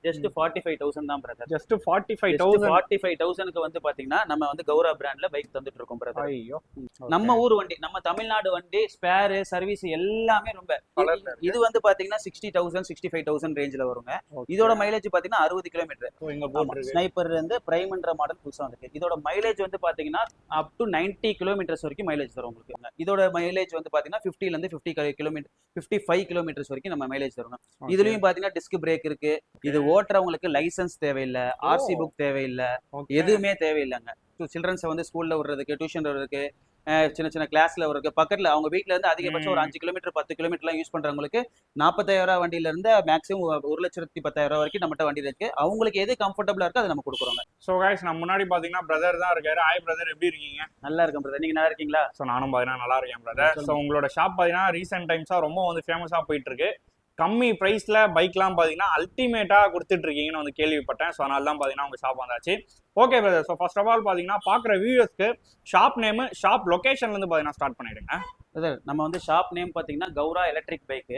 Just 45,000 தான் brother. Just 45,000. 45,000க்கு வந்து பாத்தீங்கன்னா நம்ம வந்து கௌரா பிராண்ட்ல பைக் தந்துட்டு இருக்கோம் பிரதர். ஐயோ, நம்ம ஊர் வண்டி, நம்ம தமிழ்நாடு வண்டி, ஸ்பேர் சர்வீஸ் எல்லாமே ரொம்ப. இது வந்து பாத்தீங்கன்னா 60,000 65,000 ரேஞ்சில வருங்க. இதோட மைலேஜ் பாத்தீங்கன்னா 60 கிலோமீட்டர். ஸ்னைப்பர் வந்து பிரைம்ன்ற மாடல் புதுசா வந்திருக்கு. இதோட மைலேஜ் வந்து பாத்தீங்கன்னா அப் டு 90 கிலோமீட்டர்ஸ் வரைக்கும் மைலேஜ் தரும் உங்களுக்கு. இதோட மைலேஜ் வந்து பாத்தீங்கன்னா 50ல இருந்து 50 கிலோமீட்டர் 55 கிலோமீட்டர்ஸ் வரைக்கும் நம்ம மைலேஜ் தருங்க. இதுலயும் பாத்தீங்கன்னா டிஸ்க் பிரேக் இருக்கு. இது ஓட்டுறவங்களுக்கு லைசன்ஸ் தேவையில்லை, ஆர்சி புக் தேவையில்லை, எதுவுமே தேவையில்லைங்க. சில்ட்ரன்ஸை வந்து ஸ்கூல்ல விடுறதுக்கு, டியூஷன் விடுறதுக்கு, சின்ன சின்ன கிளாஸ்ல விடுறதுக்கு, பக்கத்துல அவங்க வீட்டுல இருந்து அதிகபட்சம் ஒரு 5 கிலோமீட்டர் 10 கிலோமீட்டர்லாம் யூஸ் பண்றவங்களுக்கு 40,000 வண்டியில இருந்து மேக்ஸிமம் 1,10,000 வரைக்கும் நம்மகிட்ட வண்டி இருக்கு. அவங்களுக்கு எது கம்ஃபர்டபுளா இருக்கோ அதை நம்ம கொடுக்குறோங்க. சோ गाइस, நம்ம முன்னாடி பாத்தீங்கன்னா பிரதர் தான் இருக்காரு. ஹாய் பிரதர், எப்படி இருக்கீங்க? நல்லா இருக்கேன் பிரதர், நீங்க நல்லா இருக்கீங்களா? சோ நானும் பாத்தீங்கன்னா நல்லா இருக்கேன் பிரதர். சோ உங்களோட ஷாப் பாத்தீங்கன்னா ரீசெண்ட் டைம்ஸா ரொம்ப வந்து ஃபேமஸா போயிட்டு இருக்கு. கம்மி பிரைஸ்ல பைக்லாம் பாத்தீங்கன்னா அல்டிமேட்டா கொடுத்துட்டு இருக்கீங்கன்னு வந்து கேள்விப்பட்டேன். ஸோ அதனால தான் பாத்தீங்கன்னா உங்க ஷாப் வந்தாச்சு. Okay brother, so first of all பாத்தீங்கன்னா பாக்குற வியூவர்ஸ்க்கு ஷாப் நேம், ஷாப் லொகேஷன்ல இருந்து பாத்தீங்கன்னா ஸ்டார்ட் பண்ணிடுங்க. பிரதர், நம்ம வந்து ஷாப் நேம் பாத்தீங்கன்னா கௌரா எலக்ட்ரிக் பைக்.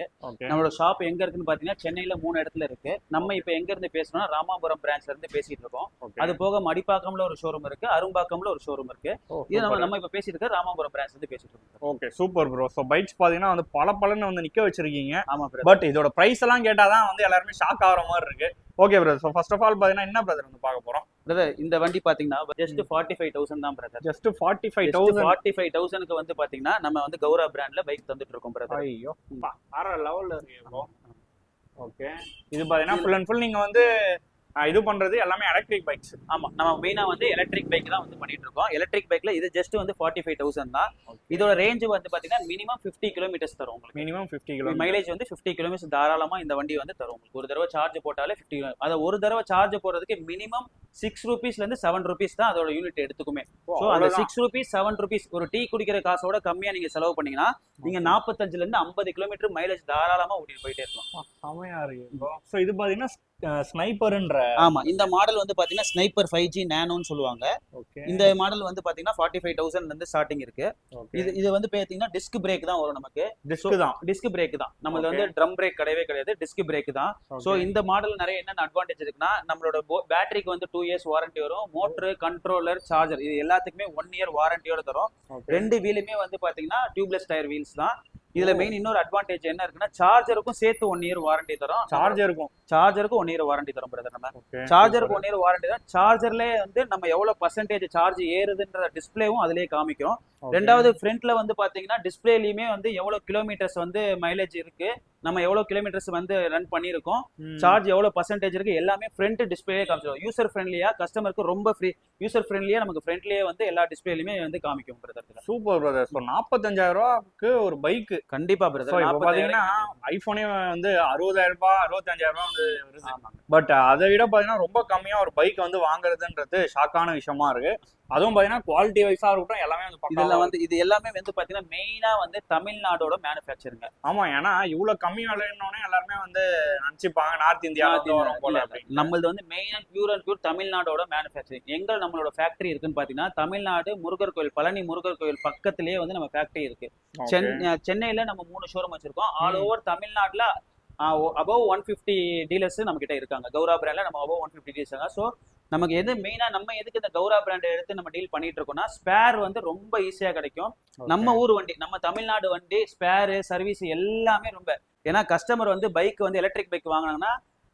நம்மளோட ஷாப் எங்க இருக்குன்னு பாத்தீங்கன்னா சென்னையில 3 இடத்துல இருக்கு. நம்ம இப்ப எங்க இருந்து பேசணும்னா ராமாபுரம் பிரான்ச்ல இருந்து பேசிட்டு இருக்கோம். அது போக மடிப்பாக்கம்ல ஒரு ஷோரூம் இருக்கு, அரும்பாக்கம்ல ஒரு ஷோரூம் இருக்கு. இது நம்ம இப்ப பேசிட்டு இருக்க ராமாபுரம் பிரான்ச்ல இருந்து பேசிட்டு இருக்கோம். Okay, super bro. So bikes பாத்தீங்கன்னா வந்து பலன்னு வந்து நிக்க வச்சிருக்கீங்க. ஆமா, பட் இதோட பிரைஸ் எல்லாம் கேட்டாதான் வந்து எல்லாருமே ஷாக் ஆகிற மாதிரி இருக்கு. Okay brother, so first of all பாத்தீங்கன்னா என்ன பிரதர் வந்து பார்க்க போறோம்? பிரதர், இந்த வண்டி பாத்தீங்கன்னா ஜஸ்ட் 45,000 தான் பிரதர். ஜஸ்ட் 45,000க்கு வந்து பாத்தீங்கன்னா நம்ம வந்து கௌரா பிராண்ட்ல பைக் தந்துட்டு இருக்கோம் பிரதர். ஐயோ, வேற லெவல்ல இருக்கு ப்ரோ. ஓகே, இது பாத்தீங்கன்னா ஃபுல் அண்ட் ஃபுல் நீங்க வந்து இது பண்றது எல்லாமே எலக்ட்ரிக் பைக்ஸ். ஆமா, நம்ம மெயினா வந்து எலக்ட்ரிக் பைக் தான் வந்து பண்ணிட்டு இருக்கோம். எலக்ட்ரிக் பைக்ல இது ஜஸ்ட் வந்து 45,000 தான். இதோட ரேஞ்ச் வந்து பாத்தீங்கன்னா மினிமம் 50 கிலோமீட்டர்ஸ் தரும் உங்களுக்கு. மினிமம் 50 கிலோமீட்டர் மைலேஜ் வந்து 50 கிலோமீட்டர் தாராளமா இந்த வண்டி வந்து தரும் உங்களுக்கு. ஒரு தடவை சார்ஜ் போட்டாலே 50. அதை ஒரு தடவை சார்ஜ் போடுறதுக்கு மினிமம் 6 ரூபீஸ்ல இருந்து 7 ரூபீஸ் தான் அதோட யூனிட் எடுத்துக்குமே. ஸோ அந்த 6 ரூபீஸ் 7 ரூபீஸ் ஒரு டீ குடிக்கிற காசோட கம்மியா நீங்க செலவு பண்ணீங்கன்னா நீங்க 45ல இருந்து 50 கிலோமீட்டர் மைலேஜ் தாராளமா ஓட்டிட்டு போயிட்டே இருக்கலாம். செமையா இருக்கு. ஸோ இது பாத்தீங்கன்னா ஸ்னைப்பர்ன்ற, ஆமா, இந்த மாடல் வந்து பாத்தீங்கன்னா ஸ்னைப்பர் 5G நானோன்னு சொல்லுவாங்க. இந்த மாடல் வந்து பாத்தீங்கன்னா 45,000 இருந்து ஸ்டார்டிங் இருக்கு. இது வந்து பாத்தீங்கன்னா டிஸ்க் பிரேக் தான் வரும் நமக்கு. டிஸ்க் பிரேக் தான் நம்மளது வந்து ட்ரம் பிரேக் கிடையவே கிடையாது, டிஸ்க் பிரேக் தான். சோ இந்த மாடல் நிறைய என்னென்ன அட்வான்டேஜ் இருக்குன்னா நம்மளோட பேட்டரிக்கு வந்து 2 இயர்ஸ் வாரண்டி வரும். மோட்டர், கண்ட்ரோலர், சார்ஜர் இது எல்லாத்துக்குமே 1 இயர் வாரண்டியோட தரும். 2 வீலுமே வந்து பாத்தீங்கன்னா டியூப்லெஸ் டயர் வீல்ஸ் தான். இதுல மெயின் இன்னொரு அட்வான்டேஜ் என்ன இருக்குன்னா சார்ஜருக்கும் சேர்த்து 1 இயர் வாரண்டி தரும். சார்ஜருக்கும் 1 இயர் வாரண்டி தரும் பிரதர். நம்ம சார்ஜருக்கு 1 இயர் வாரண்டி தான். சார்ஜர்லயே வந்து நம்ம எவ்வளவு பர்சன்டேஜ் சார்ஜ் ஏறுதுன்ற டிஸ்பிளேவும் அதுலயே காமிக்கும். ரெண்டாவது ஃப்ரண்ட்ல வந்து பாத்தீங்கன்னா டிஸ்பிளேலயுமே வந்து எவ்வளவு கிலோமீட்டர்ஸ் வந்து மைலேஜ் இருக்கு, நம்ம எவ்வளவு கிலோமீட்டர்ஸ் வந்து ரன் பண்ணிருக்கோம், சார்ஜ் எவ்வளவு பர்சன்டேஜ் இருக்கு, எல்லாமே ஃப்ரண்ட் டிஸ்பிளே காமிச்சிடும். யூசர் ஃப்ரெண்ட்லியா, கஸ்டமருக்கு ரொம்ப ஃப்ரீ யூசர் ஃப்ரெண்ட்லியா நமக்கு ஃப்ரண்ட்லயே வந்து எல்லா டிஸ்பிளேலயுமே வந்து காமிக்கும் பிரதர். Super brother. ஸோ 45,000 ரூபாய்க்கு ஒரு பைக் கண்டிப்பா பிரதர். பாத்தீங்கன்னா ஐபோனே வந்து 60,000 ரூபாய் 65,000 ரூபாய் வந்து வருது. பட் அதை விட பாத்தீங்கன்னா ரொம்ப கம்மியா ஒரு பைக் வந்து வாங்குறதுன்றது ஷாக்கான விஷயமா இருக்கு. அதுவும் பாத்தீங்கன்னா குவாலிட்டி வைஸா இருக்கட்டும் எல்லாமே வந்து இது எல்லாமே வந்து பாத்தீங்கன்னா மெயினா வந்து தமிழ்நாடோட மேனுஃபேக்சருங்க. ஆமா, ஏன்னா இவ்வளவு கம்மி விலைன்னோனே எல்லாருமே வந்து நினைச்சுப்பாங்க நார்த் இந்தியால வரும் போல. நம்மளது வந்து மெயின் அண்ட் பியூர் தமிழ்நாடோட மேனுஃபேக்சரிங். எங்க நம்மளோட ஃபேக்டரி இருக்குன்னு பாத்தீங்கன்னா தமிழ்நாடு முருகர் கோயில், பழனி முருகர் கோயில் பக்கத்திலேயே வந்து நம்ம ஃபேக்டரி இருக்கு. சென்னையில நம்ம 3 ஷோரூம் வச்சிருக்கோம். ஆல் ஓவர் தமிழ்நாட்டுல அபவ் 150 டீலர்ஸ் நம்ம கிட்ட இருக்காங்க. கௌரா பிராண்ட்ல நம்ம அபவ் 150 டீலர்ஸ் இருக்காங்க. ஸோ நமக்கு எது மெயினா நம்ம எதுக்கு இந்த கௌரா பிராண்டை எடுத்து நம்ம டீல் பண்ணிட்டு இருக்கோம்னா ஸ்பேர் வந்து ரொம்ப ஈஸியா கிடைக்கும். நம்ம ஊர் வண்டி, நம்ம தமிழ்நாடு வண்டி, ஸ்பேரு சர்வீஸ் எல்லாமே ரொம்ப. ஏன்னா கஸ்டமர் வந்து பைக் வந்து எலக்ட்ரிக் பைக் வாங்கினாங்கன்னா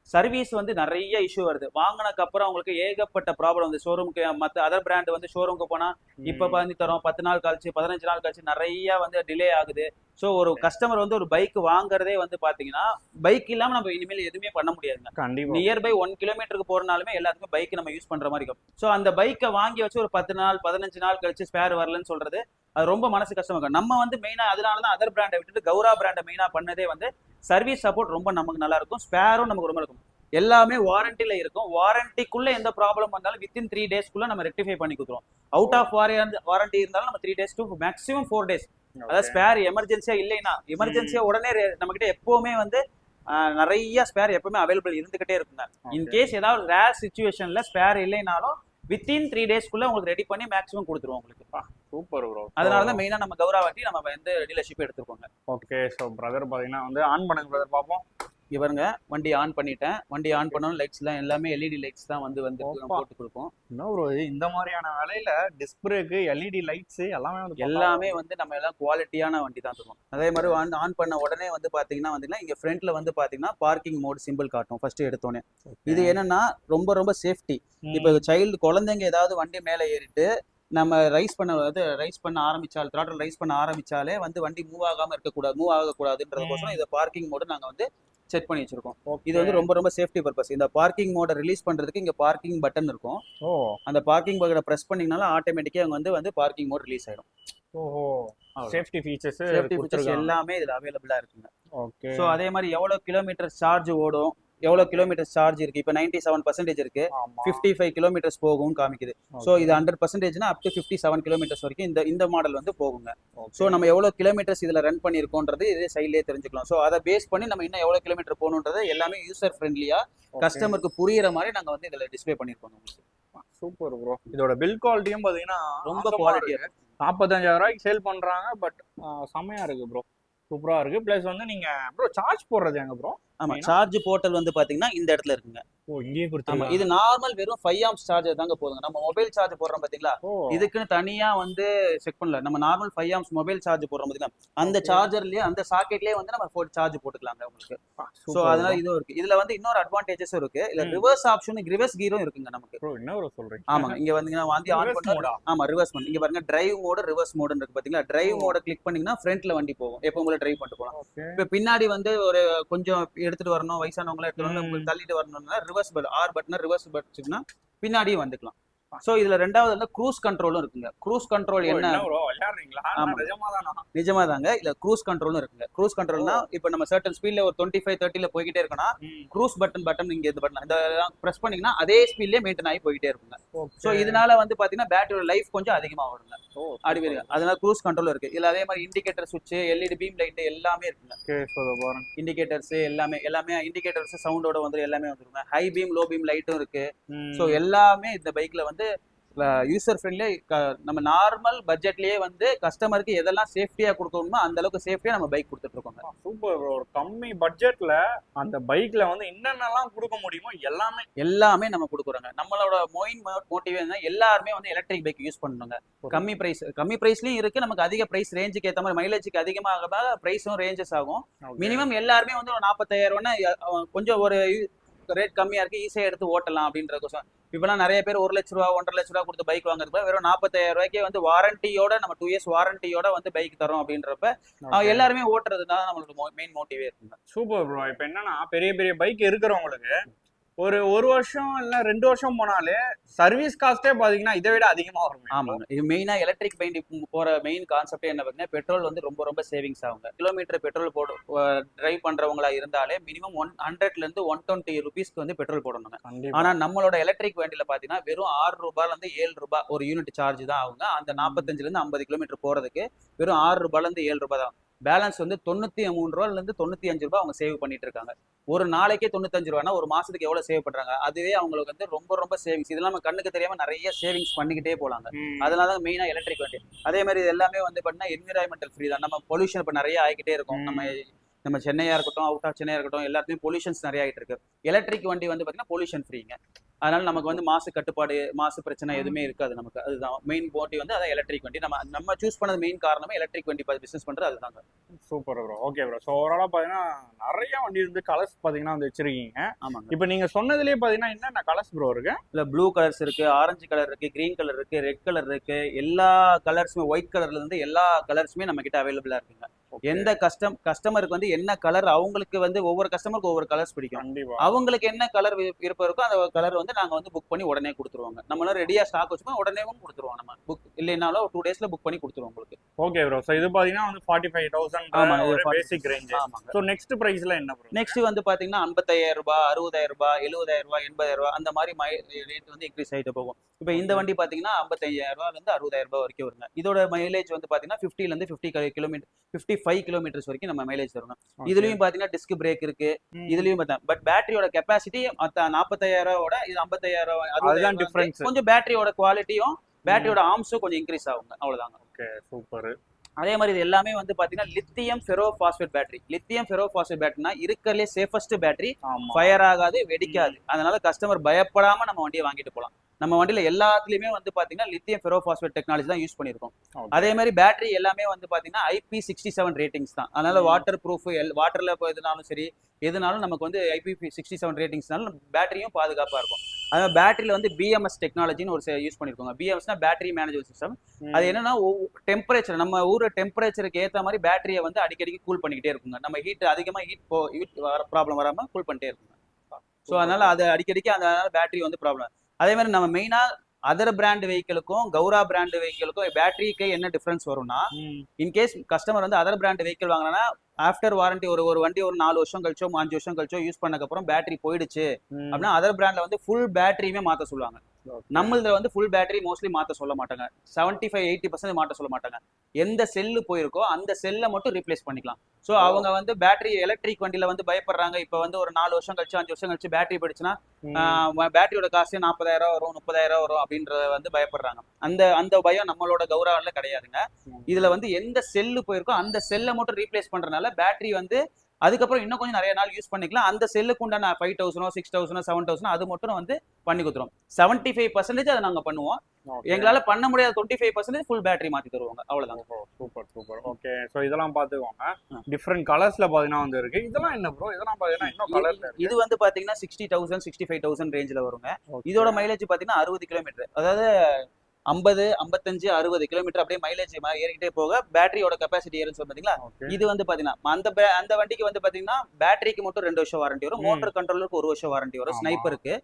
சர்வீஸ் வந்து நிறைய இஷ்யூ வருது. வாங்கினதுக்கு அப்புறம் அவங்களுக்கு ஏகப்பட்ட ப்ராப்ளம் வந்து ஷோரூமுக்கு மற்ற அதர் பிராண்ட் வந்து ஷோரூமுக்கு போனா இப்ப பண்ணி தரோம் 10 நாள் கழிச்சு 15 நாள் கழிச்சு நிறைய வந்து டிலே ஆகுது. ஸோ ஒரு கஸ்டமர் வந்து ஒரு பைக் வாங்குறதே வந்து பாத்தீங்கன்னா பைக் இல்லாம நம்ம இனிமேல் எதுவுமே பண்ண முடியாதுங்க. நியர்பை 1 கிலோமீட்டருக்கு போறனாலுமே எல்லாத்துக்கும் பைக் நம்ம யூஸ் பண்ற மாதிரி இருக்கும். ஸோ அந்த பைக்கை வாங்கி வச்சு ஒரு 10 நாள் 15 நாள் கழிச்சு ஸ்பேர் வரலன்னு சொல்றது அது ரொம்ப மனசு கஷ்டமா இருக்கும். நம்ம வந்து மெயினா அதனாலதான் அதர் பிராண்டை விட்டுட்டு கௌரா பிராண்டை மெயினா பண்ணதே வந்து சர்வீஸ் சப்போர்ட் ரொம்ப நமக்கு நல்லா இருக்கும். ஸ்பேரும் நமக்கு ரொம்ப இருக்கும். எல்லாமே வாரண்டில இருக்கும். வாரண்டிக்குள்ள எந்த ப்ராப்ளம் வந்தாலும் வித்தின் 3 டேஸ்க்குள்ள நம்ம ரெக்டிஃபை பண்ணி கொடுத்துருவோம். அவுட் ஆஃப் வாரண்டி இருந்தாலும் நம்ம 3 டேஸ் டு மேக்ஸிமம் 4 டேஸ். அதாவது ஸ்பேர் எமர்ஜென்சியா இல்லைன்னா எமர்ஜென்சியா உடனே நம்ம கிட்ட எப்பவுமே வந்து நிறைய ஸ்பேர் எப்பவுமே அவைலபிள் இருந்துகிட்டே இருக்குங்க. இன்கேஸ் ஏதாவது ரேர் சிச்சுவேஷன்ல ஸ்பேர் இல்லைனாலும் வித்தின் 3 டேஸ்க்குள்ள உங்களுக்கு ரெடி பண்ணி மேக்ஸிமம் கொடுத்துருவோம் உங்களுக்கு. Super bro. அதனாலதான் மெயினா நம்ம கௌரா வண்டி நம்ம வந்து டீலர்ஷிப் எடுத்துருக்கோங்க. ஓகே, ஸோ பிரதர் பாத்தீங்கன்னா வந்து ஆன் பண்ணுங்க பிரதர் பாப்போம். இவருங்க வண்டி ஆன் பண்ணிட்டேன். வண்டி ஆன் பண்ணணும், லைட்ஸ் எல்லாம் எல்லாமே எல்இடி லைட்ஸ் தான் வந்து போட்டு கொடுப்போம். என்ன ப்ரோ இந்த மாதிரியான விலையில டிஸ்க் பிரேக்கு, எல்இடி லைட்ஸ் எல்லாமே வந்து எல்லாமே வந்து நம்ம எல்லாம் குவாலிட்டியான வண்டி தான் தருவோம். அதே மாதிரி ஆன் பண்ண உடனே வந்து பாத்தீங்கன்னா இங்க ஃப்ரண்ட்ல வந்து பாத்தீங்கன்னா பார்க்கிங் மோட் சிம்பிள் காட்டும் ஃபர்ஸ்ட் எடுத்தோடனே. இது என்னன்னா ரொம்ப ரொம்ப சேஃப்டி. இப்போ குழந்தைங்க ஏதாவது வண்டி மேல ஏறிட்டு நம்ம ரைஸ் பண்ண ஆரம்பிச்சால் த்ராட்டில் ரைஸ் பண்ண ஆரம்பிச்சாலே வந்து வண்டி மூவ் ஆகக்கூடாதுன்றதுக்கோசரம் இதை பார்க்கிங் மோடு நாங்க வந்து செட் பண்ணி வச்சிருக்கோம். இது வந்து ரொம்ப ரொம்ப சேஃப்டி பர்பஸ். இந்த பார்க்கிங் மோட ரிலீஸ் பண்றதுக்கு இங்க பார்க்கிங் பட்டன் இருக்கும். அந்த பார்க்கிங் பட்டனை பிரஸ் பண்ணீங்கனால ஆட்டோமேட்டிக்கா வந்து பார்க்கிங் மோட் ரிலீஸ் ஆயிடும். ஓஹோ, சேஃப்டி ஃபீச்சர்ஸ் எல்லாமே இதுல அவைலபிளா இருக்குங்க. ஓகே. சோ அதே மாதிரி எவ்வளவு கிலோமீட்டர் சார்ஜ் ஓடும், எவ்வளவு கிலோமீட்டர் சார்ஜ் இருக்கு, இப்ப 97% இருக்கு, 55 கிலோமீட்டர்ஸ் போகும்னு காமிக்குது. சோ இது 100%னா அப் டு 57 கிலோமீட்டர்ஸ் வரைக்கும் இந்த மாடல் வந்து போகுங்க. சோ நம்ம எவ்வளவு கிலோமீட்டர்ஸ் இதுல ரன் பண்ணிருக்கோன்றது இதே சைட்லயே தெரிஞ்சுக்கலாம். சோ அதை பேஸ் பண்ணி நம்ம இன்னும் எவ்வளவு கிலோமீட்டர் போகணுன்றது எல்லாமே யூசர் ஃப்ரெண்ட்லியா கஸ்டமருக்கு புரியுற மாதிரி நாங்க வந்து இதுல டிஸ்ப்ளே பண்ணிருக்கோம். Super bro. இதோட பில் குவாலிட்டியும் பாத்தீங்கன்னா ரொம்ப குவாலிட்டியா இருக்கு. 45,000 ரூபாய்க்கு சேல் பண்றாங்க. பட் செம்மையா இருக்கு ப்ரோ, சூப்பரா இருக்கு. பிளஸ் வந்து நீங்க ப்ரோ சார்ஜ் போடுறது எங்க ப்ரோ? ஆமா, சார்ஜ் போர்ட்டல் வந்து பாத்தீங்கன்னா இந்த இடத்துல இருக்குங்க. ஓ, இங்கேயே கொடுத்தாங்க. இது நார்மல் வெறும் 5 ஆம்ஸ் சார்ஜர் தாங்க போதுங்க. நம்ம மொபைல் சார்ஜ் போடுறோம் பாத்தீங்களா, இதுக்குன்னு தனியா வந்து செக் பண்ணல. நம்ம நார்மல் 5 ஆம்ஸ் மொபைல் சார்ஜ் போடுறோம் பாத்தீங்களா, அந்த சார்ஜர்லயே அந்த சாக்கெட்லயே வந்து நம்ம சார்ஜ் போட்டுக்கலாங்க உங்களுக்கு. சோ அதனால இதுவும் இருக்கு. இதுல வந்து இன்னொரு அட்வான்டேஜஸும் இருக்கு. இதுல ரிவர்ஸ் ஆப்ஷன், ரிவர்ஸ் கீரும் இருக்குங்க நமக்கு. ப்ரோ என்ன ப்ரோ சொல்றீங்க? ஆமாங்க, இங்க வந்தீங்கன்னா வாந்தி ஆன் பண்ணா ஆமா ரிவர்ஸ் மோட். இங்க பாருங்க டிரைவ் மோட், ரிவர்ஸ் மோட்னு இருக்கு பாத்தீங்களா. டிரைவ் மோட கிளிக் பண்ணீங்கன்னா ஃப்ரண்ட்ல வண்டி போகும், எப்போ உங்களை டிரைவ் பண்ணிட்டு போகலாம். இப்ப பின்னாடி வந்து ஒரு கொஞ்சம் எடுத்துட்டு வரணும், வயசானவங்கள எடுத்துட்டு வரணும், உங்களுக்கு தள்ளிட்டு வரணும்னா reverse R button reverse button பின்னாடியே வந்துக்கலாம். சோ இதுல ரெண்டாவது வந்து க்ரூஸ் கண்ட்ரோலும் இருக்குங்க. க்ரூஸ் கண்ட்ரோல் என்ன? நிஜமா தாங்க, இல்ல க்ரூஸ் கண்ட்ரோலும் இருக்குங்க. க்ரூஸ் கண்ட்ரோல்னா இப்ப நம்ம சர்டன் ஸ்பீட்ல ஒரு 25-30ல போய்கிட்டே இருக்கனா, க்ரூஸ் பட்டன் இங்க இந்த பட்டன் இந்த பிரஸ் பண்ணீங்கன்னா அதே ஸ்பீட்லயே மெயின்டைன் ஆகி போயிட்டே இருக்குங்க. சோ இதனால வந்து பாத்தீங்கன்னா பேட்டரியோட லைஃப் கொஞ்சம் அதிகமா வருங்க. அதனால க்ரூஸ் கண்ட்ரோல் இருக்கு. இல்ல அதே மாதிரி இண்டிகேட்டர் சுவிட்ச், எல்இடி பீம் லைட் எல்லாமே இருக்குங்க. இண்டிகேட்டர்ஸ் எல்லாமே இண்டிகேட்டர்ஸ் சவுண்டோட வந்து எல்லாமே வந்துருங்க. ஹை பீம், லோ பீம் லைட்டும் இருக்கு. சோ எல்லாமே இந்த பைக்ல வந்து யூசர் ஃப்ரெண்ட்லி. நம்ம நார்மல் பட்ஜெட்லயே வந்து கஸ்டமருக்கு எதெல்லாம் சேஃப்டியா கொடுக்கணுமோ அந்த அளவுக்கு சேஃப்டியா நம்ம பைக் கொடுத்துட்டு இருக்கோம். Super bro. ஒரு கம்மி பட்ஜெட்ல அந்த பைக்ல வந்து என்னென்னலாம் கொடுக்க முடியுமோ எல்லாமே நம்ம கொடுக்குறோங்க. நம்மளோட மெயின் மோட்டிவ் என்ன, எல்லாருமே வந்து எலக்ட்ரிக் பைக் யூஸ் பண்ணணுங்க. கம்மி பிரைஸ்லயும் இருக்கு, நமக்கு அதிக பிரைஸ் ரேஞ்சுக்கு ஏற்ற மாதிரி மைலேஜுக்கு அதிகமாக பிரைஸும் ரேஞ்சஸ் ஆகும். மினிமம் எல்லாருமே வந்து ஒரு 45,000 கொஞ்சம் ஒரு ரேட் கம்மியா இருக்கு, ஈஸியா எடுத்து ஓட்டலாம் அப்படின்றதுக்கோசம். இப்பெல்லாம் நிறைய பேர் 1 லட்ச ரூபா 1.5 லட்ச ரூபா கொடுத்து பைக் வாங்குறதுக்கு வெறும் 45,000 ரூபாய்க்கே வந்து வாரண்டியோட நம்ம 2 இயர்ஸ் வாரண்டியோட வந்து பைக் தரோம் அப்படின்றப்ப எல்லாருமே ஓட்டுறது தான் நம்மளோட மெயின் மோட்டிவே இருக்குங்க. Super bro. இப்ப என்னன்னா பெரிய பெரிய பைக் இருக்கிறவங்களுக்கு ஒரு வருஷம் இல்ல 2 வருஷம் போனாலே சர்வீஸ் காஸ்டே பாத்தீங்கன்னா இதை விட அதிகமா வரும். ஆமாங்க, இது மெயினா எலக்ட்ரிக் பைக் போற மெயின் கான்செப்டே என்ன பாத்தீங்கன்னா, பெட்ரோல் வந்து ரொம்ப ரொம்ப சேவிங்ஸ் ஆகுங்க. கிலோமீட்டர் பெட்ரோல் டிரைவ் பண்றவங்களா இருந்தாலே மினிமம் 100ல இருந்து 120 ருபீஸ்க்கு வந்து பெட்ரோல் போடணுங்க. ஆனா நம்மளோட எலக்ட்ரிக் வண்டியில பாத்தீங்கன்னா வெறும் 6 ரூபாயில இருந்து 7 ரூபாய் ஒரு யூனிட் சார்ஜ் தான் ஆகுங்க. அந்த 45ல இருந்து 50 கிலோமீட்டர் போறதுக்கு வெறும் 6 ரூபாயில இருந்து 7 ரூபாய் தான். பேலன்ஸ் வந்து 93 ரூபாயில இருந்து 95 ரூபாய் அவங்க சேவ் பண்ணிட்டு இருக்காங்க. ஒரு நாளைக்கே 95 ரூபாய்னா ஒரு மாசத்துக்கு எவ்வளவு சேவ் பண்றாங்க? அதுவே அவங்களுக்கு வந்து ரொம்ப ரொம்ப சேவிங்ஸ். இதெல்லாம் நம்ம கண்ணுக்கு தெரியாம நிறைய சேவிங்ஸ் பண்ணிக்கிட்டே போலாங்க. அதனால மெயினா எலக்ட்ரிக் வண்டி. அதே மாதிரி இது எல்லாமே வந்து பாத்தீங்கன்னா என்விரான்மெண்டல் ஃப்ரீ தான். நம்ம பொல்யூஷன் இப்ப நிறைய ஆகிக்கிட்டே இருக்கும். நம்ம சென்னையா இருக்கட்டும், அவுட் ஆஃப் சென்னையா இருக்கட்டும், எல்லாத்துலயும் பொல்யூஷன்ஸ் நிறைய ஆகிட்டு இருக்கு. எலக்ட்ரிக் வண்டி வந்து பாத்தீங்கன்னா பொல்யூஷன் ஃப்ரீங்க. அதனால நமக்கு வந்து மாசு கட்டுப்பாடு, மாசு பிரச்சனை எதுவுமே இருக்காது நமக்கு. அதுதான் மெயின் மோட்டிவ் வந்து அதான் எலக்ட்ரிக் வண்டி. நம்ம சூஸ் பண்ணது மெயின் காரணமே எலக்ட்ரிக் வண்டி பிசினஸ் பண்றது அதுதாங்க. Super bro. Okay bro. So ஓவராலா பாத்தீங்கன்னா நிறைய வண்டி இருந்து கலர்ஸ் பாத்தீங்கன்னா வந்து வச்சிருக்கீங்க. ஆமாங்க. இப்போ நீங்க சொன்னதுலயே பாத்தீங்கன்னா என்னென்ன கலர்ஸ் ப்ரோ இருக்கு? இல்ல ப்ளூ கலர்ஸ் இருக்கு, ஆரஞ்சு கலர் இருக்கு, கிரீன் கலர் இருக்கு, ரெட் கலர் இருக்கு. எல்லா கலர்ஸுமே ஒயிட் கலர்ல இருந்து எல்லா கலர்ஸுமே நம்ம கிட்ட அவைலபிளா இருக்குங்க. எந்த கஸ்டமருக்கு வந்து என்ன கலர், அவங்களுக்கு வந்து ஒவ்வொரு கஸ்டமருக்கு ஒவ்வொரு கலர்ஸ் பிடிக்கும். அவங்களுக்கு என்ன கலர் விருப்பம் இருக்கோ அந்த கலர் வந்து நாங்க வந்து புக் பண்ணி உடனே கொடுத்துருவாங்க. நம்மளால ரெடியா ஸ்டாக் வச்சுப்போம், உடனே கொடுத்துருவோம். நம்ம புக் இல்லைனாலும் 2 டேஸ்ல புக் பண்ணி கொடுத்துருவோம் உங்களுக்கு. Okay bro. சோ இது பாத்தீங்கன்னா வந்து 45,000 ஒரு பேசிக் ரேஞ்ச். சோ நெக்ஸ்ட் பிரைஸ்ல என்ன ப்ரோ? நெக்ஸ்ட் வந்து பாத்தீங்கன்னா 55,000 ரூபாய், 60,000 ரூபாய், 70,000 ரூபாய், 80,000 ரூபாய் அந்த மாதிரி ரேட் வந்து இன்க்ரீஸ் ஆயிட்டு போகும். இப்போ இந்த வண்டி பாத்தீங்கன்னா 55,000 ரூபாயில இருந்து 60,000 ரூபாய் வரைக்கும் வருங்க. இதோட மைலேஜ் வந்து பாத்தீங்கன்னா 50ல இருந்து 55 கிலோமீட்டர்ஸ் வரைக்கும் நம்ம மைலேஜ் தருங்க. இதுலயும் பாத்தீங்கன்னா டிஸ்க் பிரேக் இருக்கு. இதுலயும் பட் பேட்டரியோட கெப்பாசிட்டி 45,000 இது 55,000 டிஃபரன்ஸ். கொஞ்சம் பேட்டரியோட குவாலிட்டியும் பேட்டரியோட ஆர்ம்ஸும் கொஞ்சம் இன்க்ரீஸ் ஆகுங்க. அவ்வளவுதாங்க. Okay super. அதே மாதிரி இது எல்லாமே வந்து பாத்தீங்கன்னா lithium ferrophosphate battery. Lithium ferrophosphate பேட்டரினா இருக்கிறதுலே சேஃபஸ்ட் பேட்டரி, ஃபயர் ஆகாது, வெடிக்காது. அதனால கஸ்டமர் பயப்படாம நம்ம வண்டியை வாங்கிட்டு போகலாம். நம்ம வண்டியில எல்லாத்துலயுமே வந்து பாத்தீங்கன்னா லித்தியம் ஃபெரோபாஸ்பேட் டெக்னாலஜி தான் யூஸ் பண்ணிருக்கோம். அதே மாதிரி பேட்டரி எல்லாமே வந்து பாத்தீங்கன்னா IP67 ரேட்டிங்ஸ் தான். அதனால வாட்டர் ப்ரூஃப், வாட்டர்ல எதுனாலும் சரி, எதுனாலும் நமக்கு வந்து IP67 ரேட்டிங்ஸ்னால பேட்டரியும் பாதுகாப்பா இருக்கும். அதாவது பேட்டரியில வந்து BMS டெக்னாலஜின்னு ஒரு யூஸ் பண்ணிருக்கோங்க. BMSனா பேட்டரி மேனேஜ்மெண்ட் சிஸ்டம். அது என்னன்னா டெம்பரேச்சர், நம்ம ஊர் டெம்பரேச்சருக்கு ஏத்த மாதிரி பேட்டரியை வந்து அடிக்கடிக்கு கூல் பண்ணிக்கிட்டே இருக்குங்க. நம்ம அதிகமா ஹீட் ப்ராப்ளம் வராம கூல் பண்ணிட்டே இருக்குங்க. ஸோ அதனால அது அடிக்கடிக்கு அதனால பேட்டரி வந்து ப்ராப்ளம். அதே மாதிரி நம்ம மெயினா அதர் பிராண்ட் வெஹிக்கிளுக்கும் கௌரா பிராண்ட் வெஹிக்கிளுக்கும் பேட்டரிக்கு என்ன டிஃபரன்ஸ் வரும்னா, இன்கேஸ் கஸ்டமர் வந்து அதர் பிராண்ட் வெஹிக்கிள் வாங்கினா ஆஃப்டர் வாரண்டி ஒரு வண்டி ஒரு 4 வருஷம் கழிச்சோ 5 வருஷம் கழிச்சோ யூஸ் பண்ணக்கப்புறம் பேட்டரி போயிடுச்சு அப்படின்னா அதர் பிராண்ட்ல வந்து ஃபுல் பேட்டரியுமே மாற்ற சொல்லுவாங்க. நம்மளதுல வந்து ஃபுல் பேட்டரி மோஸ்ட்லி மாற்ற சொல்ல மாட்டாங்க. 75-80% மாற்ற சொல்ல மாட்டாங்க. எந்த செல்லு போயிருக்கோ அந்த செல்லை மட்டும் ரீப்ளேஸ் பண்ணிக்கலாம். ஸோ அவங்க வந்து பேட்டரி எலக்ட்ரிக் வண்டியில வந்து பயப்படுறாங்க. இப்போ வந்து ஒரு 4 வருஷம் கழிச்சு 5 வருஷம் கழிச்சு பேட்டரி போயிடுச்சுன்னா பேட்டரியோட காசு 40,000 வரும், 30,000 வரும் அப்படின்றத வந்து பயப்படுறாங்க. அந்த பயம் நம்மளோட கௌரவால கிடையாதுங்க. இதுல வந்து எந்த செல்லு போயிருக்கோ அந்த செல்லை மட்டும் ரீப்ளேஸ் பண்றதுனால பேட்டரி வந்து அதுக்கப்புறம் இன்னும் கொஞ்சம் நிறைய நாள் யூஸ் பண்ணிக்கலாம். அந்த செல்லுக்கு உண்டான 5,000 6,000 7,000 அது மட்டும் வந்து பண்ணி கொடுத்துரும். 75% அதை நாங்க பண்ணுவோம். எங்களால பண்ண முடியாத 25% ஃபுல் பேட்டரி மாத்தி தருவாங்க. அவ்வளவுதான். Super super. ஓகே, சோ இதெல்லாம் பாத்துக்கோங்க. டிஃபரெண்ட் கலர்ஸ்ல பாத்தீங்கன்னா வந்து இருக்கு. இதெல்லாம் என்ன ப்ரோ? இதெல்லாம் பாத்தீங்கன்னா இன்னும் கலர்ல இது வந்து பாத்தீங்கன்னா 60,000 65,000 ரேஞ்சில வருங்க. இதோட மைலேஜ் பாத்தீங்கன்னா 60 கிலோமீட்டர். அதாவது 50 55 60 கிலோமீட்டர் அப்படியே மைலேஜ் ஏறிக்கிட்டே போக பேட்டரியோட கெப்பாசிட்டி ஏறும் பாத்தீங்களா. இது வந்து பாத்தீங்கன்னா அந்த வண்டிக்கு வந்து பாத்தீங்கன்னா பேட்டரிக்கு மட்டும் 2 வருஷம் வாரண்டி வரும், மோட்டர் கண்ட்ரோலருக்கு 1 வருஷம் வாரண்டி வரும், ஸ்னைப்பருக்கு.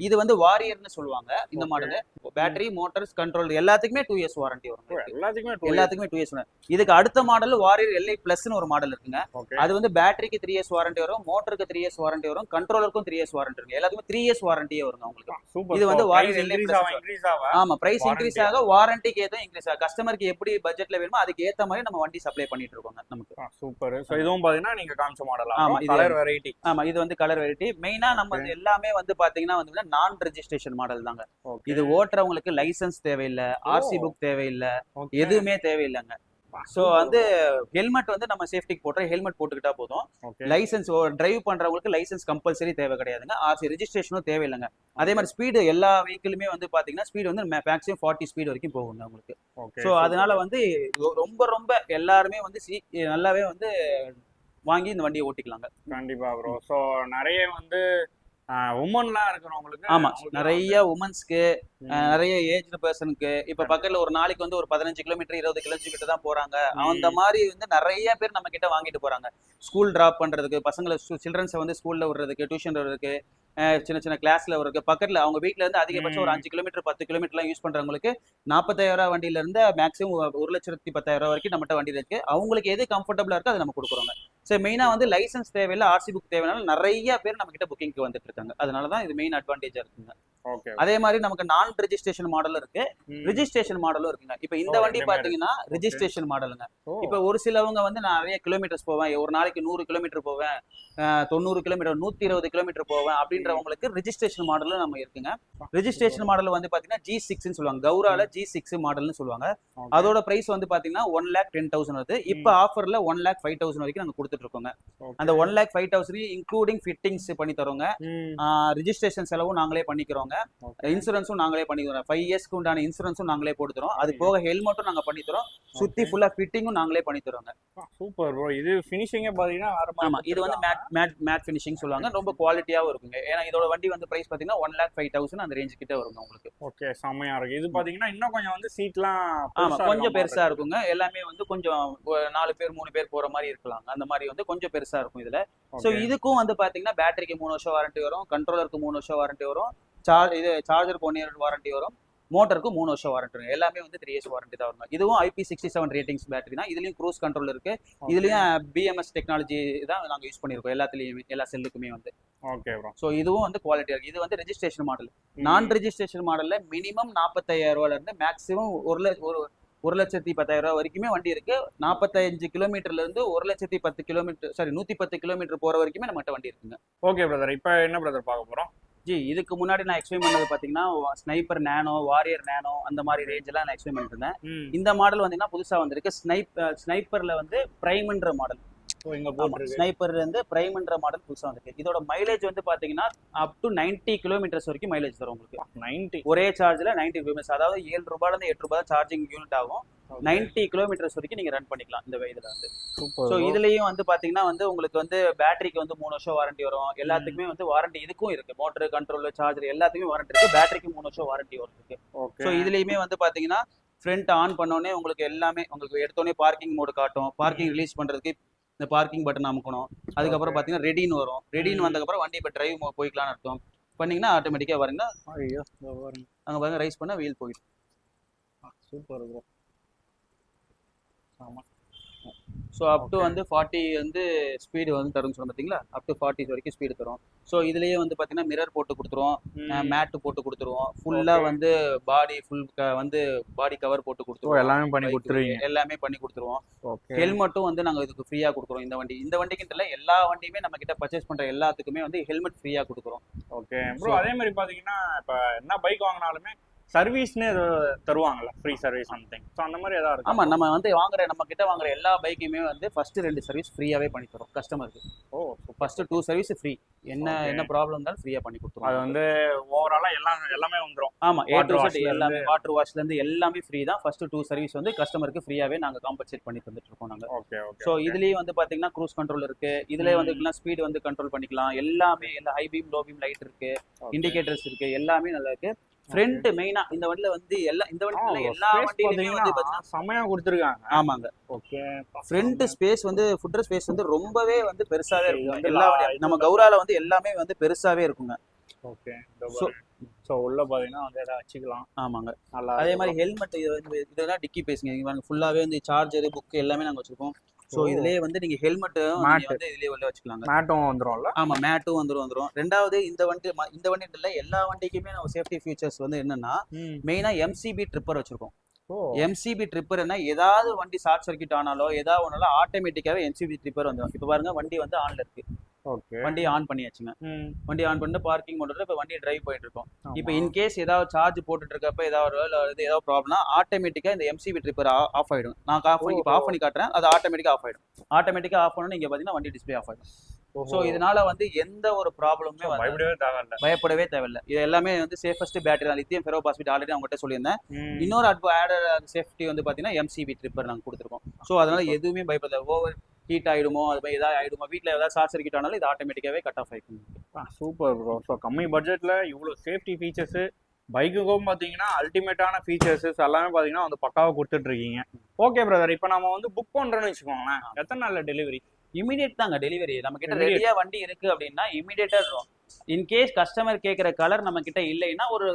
இது வந்து வாரியர்னு சொல்லுவாங்க இந்த மாடல். பேட்டரி, மோட்டர்ஸ், கண்ட்ரோல் எல்லாத்துக்குமே 2 இயர்ஸ் வாரண்டி வரும். எல்லாத்துக்குமே 2 இயர்ஸ். இதுக்கு அடுத்த மாடல் வாரியர் LI பிளஸ்னு ஒரு மாடல் இருக்குங்க. அது வந்து பேட்டரிக்கு 3 இயர்ஸ் வாரண்டி வரும், மோட்டருக்கு 3 இயர்ஸ் வாரண்டி வரும், கண்ட்ரோலருக்கும் 3 இயர்ஸ் வாரண்டி வரும். எல்லாத்துக்குமே 3 இயர்ஸ் வாரண்டியே வரும் உங்களுக்கு. இது வந்து வாரியர் LI பிளஸ். ஆமா, பிரைஸ் இன்க்ரீஸ் ஆக வாரண்டிக்கு ஏதோ இன்க்ரீஸ் ஆகும். கஸ்டமருக்கு எப்படி பட்ஜெட்ல வேணுமோ அதுக்கு ஏத்த மாதிரி நம்ம வண்டி சப்ளை பண்ணிட்டு இருக்கோங்க நமக்கு. சூப்பர். சோ இதுவும் பாத்தீங்கன்னா நீங்க காமிச்ச மாடல். ஆமா, கலர் வெரைட்டி. ஆமா, இது வந்து கலர் வெரைட்டி. மெயினா நம்ம எல்லாமே வந்து பாத்தீங்கன்னா வந்து நான் ரெஜிஸ்ட்ரேஷன் மாடல் தாங்க. இது ஓட்டுறவங்களுக்கு லைசென்ஸ் தேவையில்லை, RC புக் தேவையில்லை, எதுவுமே தேவையில்லைங்க. சோ வந்து ஹெல்மெட் வந்து நம்ம சேஃப்டிக்கு போடுறோம், ஹெல்மெட் போட்டுக்கிட்டா போதும். லைசென்ஸ் டிரைவ் பண்றவங்களுக்கு லைசென்ஸ் கம்பல்சரி தேவை கிடையாதுங்க. RC ரெஜிஸ்ட்ரேஷனும் தேவையில்லைங்க. அதே மாதிரி ஸ்பீடு எல்லா வெஹிக்கிளுமே வந்து பாத்தீங்கன்னா ஸ்பீடு வந்து மேக்ஸிமம் 40 ஸ்பீட் வரைக்கும் போகுங்க உங்களுக்கு. சோ அதனால வந்து ரொம்ப ரொம்ப எல்லாருமே வந்து நல்லாவே வந்து வாங்கி இந்த வண்டியை ஓட்டிக்கலாங்க. கண்டிப்பா ப்ரோ. சோ நிறைய வந்து உமன்லாம் இருக்கிறவங்களுக்கு. ஆமா, நிறைய உமன்ஸ்க்கு, நிறைய ஏஜ்டு பர்சனுக்கு. இப்ப பக்கத்துல ஒரு நாளைக்கு வந்து ஒரு 15 கிலோமீட்டர் 20 கிலோமீட்டர் தான் போறாங்க. அந்த மாதிரி வந்து நிறைய பேர் நம்ம கிட்ட வாங்கிட்டு போறாங்க. ஸ்கூல் டிராப் பண்றதுக்கு, பசங்களை சில்ட்ரன்ஸை வந்து ஸ்கூல்ல விடுறதுக்கு, டியூஷன் விடுறதுக்கு, சின்ன சின்ன கிளாஸ்ல இருக்கு. பக்கத்துல அவங்க வீட்ல இருந்து அதிகபட்சம் ஒரு 5 கிலோமீட்டர் 10 கிலோமீட்டர்லாம் யூஸ் பண்றவங்களுக்கு 40,000 வண்டியில இருந்து மேக்ஸிமம் 1,10,000 வரைக்கும் நம்மகிட்ட வண்டி இருக்கு. அவங்களுக்கு எது கம்ஃபர்டபுளா இருக்கோ அதை நம்ம கொடுக்குறோங்க. சரி, மெயினா வந்து லைசென்ஸ் தேவையில்லை, RC புக் தேவைனால நிறைய பேர் நம்ம கிட்ட புக்கிங்க்கு வந்துட்டு இருக்காங்க. அதனாலதான் இது மெயின் அட்வான்டேஜா இருக்குங்க. அதே மாதிரி நமக்கு நான் ரெஜிஸ்ட்ரேஷன் மாடலும் இருக்கு, ரெஜிஸ்ட்ரேஷன் மாடலும் இருக்குங்க. இப்ப இந்த வண்டி பாத்தீங்கன்னா ரெஜிஸ்ட்ரேஷன் மாடலுங்க. இப்ப ஒரு சிலவங்க வந்து நான் நிறைய கிலோமீட்டர்ஸ் போவேன், ஒரு நாளைக்கு 100 கிலோமீட்டர் போவேன், 90 கிலோமீட்டர் 120 கிலோமீட்டர் போவேன் அப்படின்றவங்களுக்கு ரெஜிஸ்ட்ரேஷன் மாடலும் நம்ம இருக்குங்க. ரெஜிஸ்ட்ரேஷன் மாடல் வந்து பாத்தீங்கன்னா G6 சொல்லுவாங்க, கௌரால G6 மாடல்னு சொல்லுவாங்க. அதோட பிரைஸ் வந்து பாத்தீங்கன்னா 1,10,000 வருது. இப்ப ஆஃபர்ல 1,05,000 வரைக்கும் நாங்க கொடுத்துட்டு இருக்கோங்க. அந்த 1,05,000 இன்க்ளூடிங் ஃபிட்டிங்ஸ் பண்ணி தரோங்க. ரெஜிஸ்ட்ரேஷன் செலவும் நாங்களே பண்ணிக்கிறோங்க, இன்சூரன்ஸும் நாங்களே பண்ணிக்கிறோம். 5 இயர்ஸ்க்கு உண்டான இன்சூரன்ஸும் நாங்களே போட்டு தரோம். அது போக ஹெல்மெட்டும் நாங்க பண்ணி தரோம், சுத்தி ஃபுல்லா ஃபிட்டிங்கும் நாங்களே பண்ணி தரோங்க. Super bro. இது ஃபினிஷிங்கே பாத்தீங்கன்னா ஆமா, இது வந்து மேட் ஃபினிஷிங் சொல்லுவாங்க. ரொம்ப குவாலிட்டியாவும் இருக்குங்க. ஏன்னா இதோட வண்டி வந்து பிரைஸ் பாத்தீங்கன்னா 1,05,000 அந்த ரேஞ்ச் கிட்ட வருங்க உங்களுக்கு. ஓகே, செமையா இருக்கு. இது பாத்தீங்கன்னா இன்னும் கொஞ்சம் வந்து சீட்லாம் கொஞ்சம் பெருசா இருக்குங்க. எல்லாமே வந்து கொஞ்சம் 4 பேர் 3 பேர் போற மாதிரி இருக்கலாம். அந்த மாதிரி வந்து கொஞ்சம் பெருசா இருக்கும் இதுல. சோ இதுக்கும் வந்து பாத்தீங்கன்னா பேட்டரிக்கு 3 வருஷம் வாரண்டி வரும், கண்ட்ரோலருக்கு 3 வருஷம் வாரண்டி வரும், சார்ஜருக்கு 1 இயர் வாரண்டி வரும், மோட்டருக்கு 3 வருஷம் வாரண்டி வரும். எல்லாமே வந்து 3 இயர்ஸ் வாரண்டி தான் வரும். இதுவும் IP67 ரேட்டிங்ஸ் பேட்டரி தான். இதுலயும் க்ரூஸ் கண்ட்ரோல் இருக்கு, இதுலயும் BMS டெக்னாலஜி தான் நாங்க யூஸ் பண்ணிருக்கோம் எல்லாத்துலயுமே, எல்லா செல்லுக்குமே வந்து. Okay bro. சோ இதுவும் வந்து குவாலிட்டியா இருக்கு. இது வந்து ரெஜிஸ்ட்ரேஷன் மாடல். நான் ரெஜிஸ்ட்ரேஷன் மாடல்ல மினிமம் 45,000 ரூபாயில இருந்து மேக்ஸிமம் 1,10,000 வரைக்குமே வண்டி இருக்கு. 45 கிலோமீட்டர்ல இருந்து 1,10 கிலோமீட்டர் 110 கிலோமீட்டர் போற வரைக்குமே நம்மகிட்ட வண்டி இருக்குங்க. ஓகே பிரதர், இப்போ என்ன பிரதர் பார்க்க போறோம்? இதுக்கு முன்னாடி நான் எக்ஸ்பிளைன் பண்ணது பாத்தீங்கன்னா ஸ்னைப்பர் நேனோ, வாரியர் நேனோ அந்த மாதிரி ரேஞ்ச் எல்லாம் நான் எக்ஸ்பிளைன் பண்ணிட்டு இருந்தேன். இந்த மாடல் வந்தீங்கன்னா புதுசா வந்திருக்கு. ஸ்னைப்பர்ல வந்து பிரைம்ன்ற மாடல். ஸ்னைப்பர் வந்து பிரைம்ன்ற மாடல் புதுசா வந்திருக்கு. இதோட மைலேஜ் வந்து பாத்தீங்கன்னா அப் டு 90 கிலோமீட்டர்ஸ் வரைக்கும் மைலேஜ் தரும் உங்களுக்கு. 90 ஒரே சார்ஜ்ல 90 கிலோமீட்டர்ஸ், அதாவது 7 ரூபாயில இருந்து 8 ரூபாய் சார்ஜிங் யூனிட் ஆகும். 90 கிலோமீட்டர்ஸ் வரைக்கும் நீங்க ரன் பண்ணிக்கலாம் இந்த இதுல வந்து. ஸோ இதுலயும் வந்து பாத்தீங்கன்னா வந்து உங்களுக்கு வந்து பேட்டரிக்கு வந்து 3 வருஷம் வாரண்டி வரும். எல்லாத்துக்குமே வந்து வாரண்டி இதுக்கும் இருக்கு. மோட்டர், கண்ட்ரோல், சார்ஜர் எல்லாத்துக்குமே வாரண்டி இருக்கு. பேட்டரிக்கு 3 வருஷம் வாரண்டி இருக்கு. ஸோ இதுலயுமே வந்து பாத்தீங்கன்னா ஃப்ரண்ட் ஆன் பண்ணோடனே உங்களுக்கு எல்லாமே உங்களுக்கு எடுத்தோடனே பார்க்கிங் மோடு காட்டும். பார்க்கிங் ரிலீஸ் பண்றதுக்கு இந்த பார்க்கிங் பட்டன் அமுக்கணும். அதுக்கப்புறம் பாத்தீங்கன்னா ரெடின்னு வரும். ரெடின்னு வந்ததுக்கப்புறம் வண்டி இப்போ டிரைவ் போய்க்கலாம்னு அர்த்தம். பண்ணீங்கன்னா ஆட்டோமேட்டிக்கா வரீங்கன்னா அங்க பாருங்க ரைஸ் பண்ண வீல் போயிடும். Super bro. ஆமா. ஸோ அப் டு வந்து 40 வந்து ஸ்பீடு வந்து தரும் சொல்ல பார்த்தீங்களா, அப் டு 40 வரைக்கும் ஸ்பீடு தரும். ஸோ இதுலயே வந்து பார்த்தீங்கன்னா மிரர் போட்டு கொடுத்துருவோம், மேட்டு போட்டு கொடுத்துருவோம், ஃபுல்லாக வந்து பாடி வந்து பாடி கவர் போட்டு கொடுத்துருவோம். எல்லாமே பண்ணி கொடுத்துருவீங்க. எல்லாமே பண்ணி கொடுத்துருவோம். ஹெல்மெட்டும் வந்து நாங்கள் இதுக்கு ஃப்ரீயாக கொடுக்குறோம். இந்த வண்டிக்கு இல்லை, எல்லா வண்டியுமே நம்ம கிட்ட பர்ச்சேஸ் பண்ணுற எல்லாத்துக்குமே வந்து ஹெல்மெட் ஃப்ரீயாக கொடுக்குறோம். Okay bro. அதே மாதிரி பார்த்தீங்கன்னா இப்போ என்ன பைக் வாங்கினாலுமே சர்வீஸ்னு தருவாங்கல்ல, ஃப்ரீ சர்வீஸ் சம்திங். ஸோ அந்த மாதிரி ஏதாவது இருக்கு? ஆமாம், நம்ம வந்து நம்ம கிட்ட வாங்குற எல்லா பைக்குமே வந்து ஃபர்ஸ்ட் 2 சர்வீஸ் ஃப்ரீயாவே பண்ணி தரோம் கஸ்டமருக்கு. First 2 service free. என்ன ப்ராப்ளம் இருந்தாலும் ஃப்ரீயா பண்ணி கொடுத்துருவோம். அது வந்து ஓவராலா எல்லாமே வந்துரும். ஆமா, A to Z எல்லாமே, வாட்டர் வாஷ்ல இருந்து எல்லாமே ஃப்ரீ தான். ஃபர்ஸ்ட் 2 சர்வீஸ் வந்து கஸ்டமருக்கு ஃப்ரீயாவே நாங்க காம்பன்சேட் பண்ணி தந்துட்டு இருக்கோம் நாங்க. ஓகே. சோ இதுலயே வந்து பாத்தீங்கன்னா க்ரூஸ் கண்ட்ரோல் இருக்கு. இதுலயே வந்து ஸ்பீட் வந்து கண்ட்ரோல் பண்ணிக்கலாம். எல்லாமே high beam, low beam light இருக்கு, இண்டிகேட்டர்ஸ் இருக்கு, எல்லாமே நல்லா இருக்கு. ஃப்ரண்ட் மெயினா இந்த வண்டில வந்து எல்லா வண்டியிலுமே வந்து பாத்தீங்கன்னா செமையா கொடுத்துருக்காங்க. ஆமாங்க. ஓகே. ஃப்ரண்ட் ஸ்பேஸ் வந்து ஃபுட்டர் ஸ்பேஸ் வந்து ரொம்பவே வந்து பெருசாவே இருக்கும். எல்லா நம்ம கௌரால வந்து எல்லாமே வந்து பெருசாவே இருக்குங்க. ஓகே. சோ உள்ள பாத்தீங்கன்னா வந்து எதை வச்சுக்கலாம். ஆமாங்க. அதே மாதிரி ஹெல்மெட் இதெல்லாம் டிக்கி பேசுங்க. இங்க ஃபுல்லாவே வந்து சார்ஜர், புக் எல்லாமே நாங்க வச்சிருக்கோம். சோ இதுலயே வந்து நீங்க ஹெல்மெட் வந்து இதுலயே உள்ள வச்சுக்கலாங்க. மேட்டும் வந்துரும்ல? ஆமா, மேட்டும் வந்துரும். ரெண்டாவது இந்த வண்டி இல்ல, எல்லா வண்டிக்குமே நம்ம சேஃப்டி ஃபீச்சர்ஸ் வந்து என்னன்னா மெயினா MCB ட்ரிப்பர் வச்சிருக்கோம். MCB ட்ரிப்பர் என்ன, ஏதாவது வண்டி ஷார்ட் சர்க்யூட் ஆனாலோ ஏதாவது ஒன்னாலும் ஆட்டோமேட்டிக்காவே MCB ட்ரிப்பர் வந்துடும். இப்ப பாருங்க வண்டி வந்து ஆன்ல இருக்கு. வண்டி ஆன் பண்ணியாச்சுங்க. வண்டி ஆன் பண்ணி பார்க்கிங் மோட்ல இப்ப வண்டி டிரைவ் போயிட்டு இருக்கோம். இப்ப இன்கேஸ் ஏதாவது சார்ஜ் போட்டுட்டு இருக்கப்ப ஏதாவது ப்ராப்ளம்னா ஆட்டோமேட்டிக்கா இந்த MCB ட்ரிப்பர் ஆஃப் ஆயிடும். நான் ஆஃப் பண்ணி காட்டுறேன். அது ஆட்டோமேட்டிக்கா ஆஃப் ஆயிடும். ஆட்டோமேட்டிக்கா ஆஃப் பண்ணணும். இங்க பாத்தீங்கன்னா வண்டி டிஸ்பிளே ஆஃப் ஆயிடும். சோ இதனால வந்து எந்த ஒரு ப்ராப்ளமுமே பயப்படவே தேவையில்லை. இது எல்லாமே வந்து சேஃபஸ்ட் பேட்டரி தான். லித்தியம் ஃபெரோபாஸ்பேட் ஆல்ரெடி அவங்ககிட்ட சொல்லியிருந்தேன். இன்னொரு ஆடட் சேஃப்டி வந்து பாத்தீங்கன்னா MCB ட்ரிப்பர் நாங்க கொடுத்துருக்கோம். சோ அதனால எதுவுமே பயப்பட ஹோட் ஆயிடுமோ, அது மாதிரி ஏதாவது ஆயிடுமோ, வீட்டில் ஏதாவது ஷார்ட் சர்க்யூட் ஆனாலும் இது ஆட்டோமேட்டிக்காவே கட் ஆஃப் ஆயிடும். Super bro. ஸோ கம்மி பட்ஜெட்ல இவ்வளோ சேஃப்டி ஃபீச்சர்ஸ், பைக்குக்கும் பார்த்தீங்கன்னா அல்டிமேட்டான ஃபீச்சர்ஸ் எல்லாமே பார்த்தீங்கன்னா வந்து பக்காவாக கொடுத்துட்டு இருக்கீங்க. ஓகே பிரதர், இப்போ நம்ம வந்து புக் பண்ணுறோன்னு வச்சுக்கோங்களேன், எத்தனை நாள்ல டெலிவரி? இமிடியேட் தாங்க டெலிவரி. நம்ம கிட்ட ரெடியா வண்டி இருக்கு அப்படின்னா இமிடியேட்டா இருக்கும். இன்கேஸ் கஸ்டமர் கேட்குற கலர் நம்ம கிட்ட இல்லைன்னா ஒரு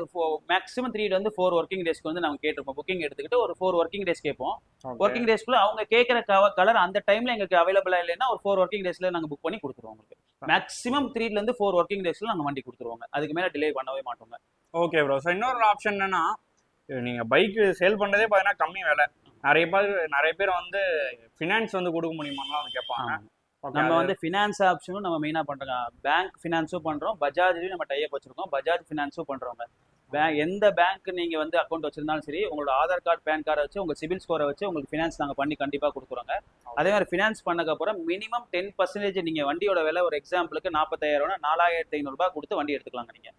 மேக்ஸிமம் 3 to 4 ஒர்க்கிங் டேஸ்க்கு வந்து நம்ம கேட்டிருப்போம். புக்கிங் எடுத்துக்கிட்டு ஒரு 4 ஒர்க்கிங் டேஸ் கேட்போம். ஒர்க்கிங் டேஸ்க்குள்ள அவங்க கேட்குற கலர் அந்த டைம்ல எங்களுக்கு அவைலபிளா இல்லைன்னா ஒரு 4 ஒர்க்கிங் டேஸ்ல நாங்க புக் பண்ணி கொடுத்துருவோம். உங்களுக்கு மேக்ஸிமம் 3 to 4 ஒர்க்கிங் டேஸ்ல நாங்க வண்டி கொடுத்துருவாங்க. அதுக்கு மேல டிலே பண்ணவே மாட்டோங்க. Okay bro. ஸோ இன்னொரு ஆப்ஷன் என்னன்னா, நீங்க பைக் சேல் பண்றதே பார்த்தீங்கன்னா கம்மி விலை. நிறைய பேர் வந்து ஃபினான்ஸ் வந்து கொடுக்க முடியுமான்னு கேட்பாங்க. நம்ம வந்து ஃபினான்ஸ் ஆப்ஷனும் நம்ம மெயினா பண்றோங்க. பேங்க் ஃபினான்ஸும் பண்றோம், பஜாஜ்லயும் நம்ம டைப் வச்சிருக்கோம். பஜாஜ் ஃபினான்ஸும் பண்றோங்க. எந்த பேங்க் நீங்க வந்து அக்கௌண்ட் வச்சிருந்தாலும் சரி, உங்களோட ஆதார் கார்டு, பேன் கார்டை வச்சு உங்க சிபில் ஸ்கோரை வச்சு உங்களுக்கு ஃபினான்ஸ் நாங்க பண்ணி கண்டிப்பா கொடுக்குறோங்க. அதே மாதிரி ஃபினான்ஸ் பண்ணக்கு அப்புறம் மினிமம் 10% நீங்க வண்டியோட விலை ஒரு எக்ஸாம்பிளுக்கு 45,000 4,500 ரூபாய் கொடுத்து வண்டி எடுத்துக்கலாங்க. நீங்க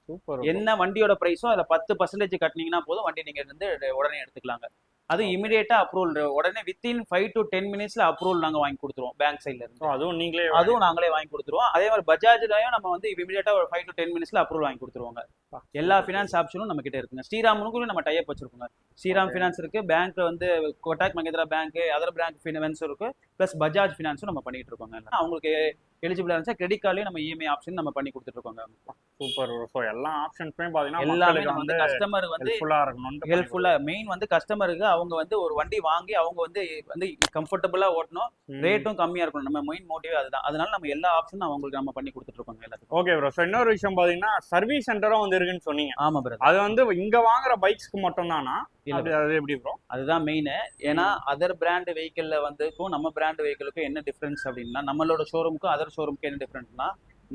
சூப்பர். என்ன வண்டியோட பிரைஸோ அதுல 10% கட்டினீங்கன்னா போதும், வண்டி நீங்க வந்து உடனே எடுத்துக்கலாங்க. அது இமிடியேட்டா அப்ரூவல், உடனே வித்தின் 5 to 10 minutesல அப்ரூவல் நாங்க வாங்கி கொடுத்துருவோம் பேங்க் சைட்ல இருந்து. அதுவும் நாங்களே வாங்கி கொடுத்துருவோம். அதே மாதிரி பஜாஜ்லயும் நம்ம வந்து இமிடியேட்டா ஒரு 5 to 10 minutesல அப்ரூவல் வாங்கி கொடுத்துருவாங்க. எல்லா ஃபினான்ஸ் ஆப்ஷனும் நம்ம கிட்ட இருக்குங்க. ஸ்ரீராமுக்கும் நம்ம டைப் வச்சிருக்கோங்க. ஸ்ரீராம் ஃபினான்ஸ் இருக்கு, பேங்க் வந்து Kotak Mahindra bank, other bank ஃபினான்ஸும் இருக்கு, பிளஸ் பஜாஜ் ஃபினான்ஸும் நம்ம பண்ணிட்டு இருக்கோங்க. அவங்களுக்கு எலிஜிபிளா இருந்துச்சா கிரெடிட் கார்ட்லயும் நம்ம EMI ஆப்ஷன் நம்ம பண்ணி கொடுத்துட்டு இருக்கோங்க. சூப்பர். ஸோ எல்லா ஆப்ஷன்ஸுமே பாத்தீங்கன்னா எல்லாமே வந்து கஸ்டமருக்கு வந்து ஹெல்ப்ஃபுல்லா, மெயின் வந்து கஸ்டமருக்கு அவங்க வந்து ஒரு வண்டி வாங்கி அவங்க வந்து கம்ஃபர்டபுளா ஓட்டணும், ரேட்டும் கம்மியா இருக்கணும். நம்ம மெயின் மோட்டிவ் அதுதான். அதனால நம்ம எல்லா ஆப்ஷனும் அவங்களுக்கு நம்ம பண்ணி கொடுத்துட்டு இருக்கோங்க எல்லாத்துக்கும். Okay bro. ஸோ இன்னொரு விஷயம் பாத்தீங்கன்னா சர்வீஸ் சென்டரும் வந்து இருக்குன்னு சொன்னீங்க. ஆமா ப்ரோ. அது வந்து இங்க வாங்குற பைக்ஸ்க்கு மட்டும் தானா? அது எப்படி ப்ரோ? அதுதான் மெயின். ஏன்னா அதர் பிராண்ட் வெஹிக்கிள்ல வந்துக்கும் நம்ம பிராண்ட் வெஹிக்கிளுக்கும் என்ன டிஃபரன்ஸ் அப்படின்னா, நம்மளோட ஷோரூமுக்கும் அதர் ஷோரூமுக்கும் என்ன டிஃபரன்ஸ்னா,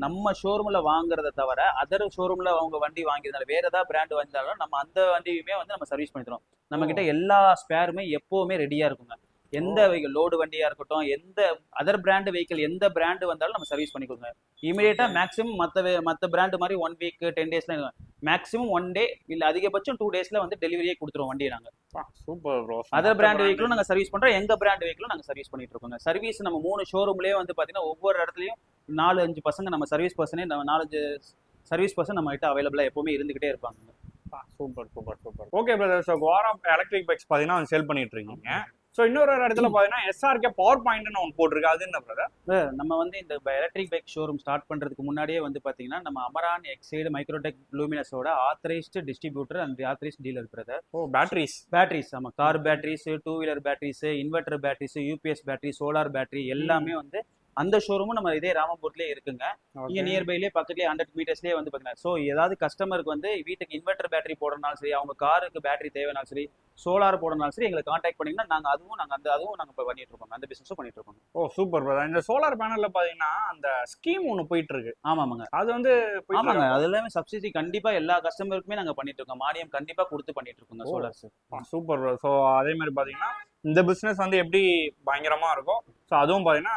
நம்ம ஷோரூம்ல வாங்குறத தவிர அதர் ஷோரூம்ல அவங்க வண்டி வாங்கியிருந்தாலும் வேற ஏதாவது பிராண்ட் வந்தாலும் நம்ம அந்த வண்டியுமே வந்து நம்ம சர்வீஸ் பண்ணி தரோம். நம்ம கிட்ட எல்லா ஸ்பேருமே எப்பவுமே ரெடியா இருக்குங்க. எந்த வெஹிக்கிள் லோடு வண்டியா இருக்கட்டும், எந்த அதர் பிராண்ட் வெஹிக்கிள் எந்த பிராண்ட் வந்தாலும் நம்ம சர்வீஸ் பண்ணி கொடுங்க. இமீடியட்டா மேக்ஸிமம் மத்த பிராண்ட் மாதிரி 1 வீக் 10 டேஸ்ல மேக்ஸிமம் 1 டே இல்ல அதிகபட்சம் 2 டேஸ்ல வந்து டெலிவரியே கொடுத்துருவோம் வண்டியை நாங்க. Super bro. அதர் பிராண்ட் வெஹிக்கிளும் நாங்க சர்வீஸ் பண்றோம், எங்க பிராண்ட் வெஹிக்கிளும் நாங்க சர்வீஸ் பண்ணிட்டு இருக்கோங்க. சர்வீஸ் நம்ம 3 ஷோரூம்லயே வந்து பாத்தீங்கன்னா ஒவ்வொரு இடத்துலயும் 4-5 பசங்க நம்ம சர்வீஸ் பர்சனே 4-5 சர்வீஸ் பர்சன் நம்ம கிட்ட அவைலபிளா எப்பவுமே இருந்துகிட்டே இருப்பாங்க. Super super super. Okay brother. So Quora electric bikes பார்த்தீங்கன்னா சேல் பண்ணிட்டு இருக்கீங்க. ஸோ இன்னொரு இடத்துல பார்த்தீங்கன்னா எஸ்ஆர்கே பவர் பாயிண்ட்னு ஒன்று போட்டிருக்கு. அது என்ன பிரதர்? நம்ம வந்து இந்த எலக்ட்ரிக் பைக் ஷோரூம் ஸ்டார்ட் பண்றதுக்கு முன்னாடியே வந்து பாத்தீங்கன்னா நம்ம அமரான் எக்ஸைடு மைக்ரோடெக் லூமினஸோட authorised distributor and authorised dealer brother. Oh batteries ஆமா, car batteries, 2 wheeler batteries, inverter batteries, UPS battery, solar battery எல்லாமே வந்து அந்த ஷோரூமும் நம்ம இதே ராமபுரத்துலேயே இருக்குங்க. இங்க நியர்பைலேயே பக்கத்துலேயே 100 மீட்டர்ஸ்லேயே வந்து பாத்தீங்கன்னா, ஸோ ஏதாவது கஸ்டமருக்கு வந்து வீட்டுக்கு இன்வெர்டர் பேட்டரி போடனாலும் சரி, அவங்க காருக்கு பேட்டரி தேவைனாலும் சரி, சோலார் போடனாலும் சரி, எங்களை கான்டாக்ட் பண்ணீங்கன்னா நாங்க அதுவும் இப்போ பண்ணிட்டு இருக்கோம், அந்த பிசினஸும் பண்ணிட்டு இருக்கோம். ஓ சூப்பர் பிரதர். இந்த சோலார் பேனல்ல பாத்தீங்கன்னா அந்த ஸ்கீம் ஒன்று போயிட்டு இருக்கு. ஆமாங்க, அது வந்து ஆமாங்க, அது எல்லாமே சப்சிடி கண்டிப்பா எல்லா கஸ்டமருக்குமே நாங்க பண்ணிட்டு இருக்கோம், மானியம் கண்டிப்பா கொடுத்து பண்ணிட்டு இருக்கோங்க சோலார். Super brother. ஸோ அதே மாதிரி பாத்தீங்கன்னா இந்த பிசினஸ் வந்து எப்படி பயங்கரமா இருக்கும். ஸோ அதுவும் பாத்தீங்கன்னா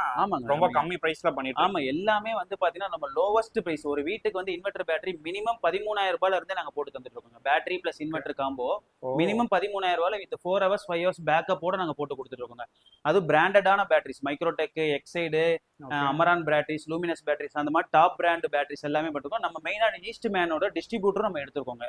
ரொம்ப கம்மி பிரைஸ்ல பண்ணிட்டு. ஆமா, எல்லாமே வந்து பாத்தீங்கன்னா நம்ம லோவஸ்ட் பிரைஸ். ஒரு வீட்டுக்கு வந்து இன்வெர்டர் பேட்டரி மினிமம் 13,000 ரூபாயில இருந்தே நாங்க போட்டு தந்துட்டு இருக்கோங்க. Battery plus inverter combo minimum 13,000 ரூபாயில வித் 4 hours 5 hours பேக்கப்போட நாங்க போட்டு கொடுத்துட்டு இருக்கோங்க. அது பிராண்டடான batteries, Microtek, எக்ஸைடு, Amaron batteries, luminous batteries, அந்த மாதிரி டாப் பிராண்ட் பேட்டரிஸ் எல்லாமே போட்டுருக்கோம். நம்ம மெயினா ஈஸ்ட் மேனோட டிஸ்ட்ரிபியூட்டர் நம்ம எடுத்துருக்கோங்க.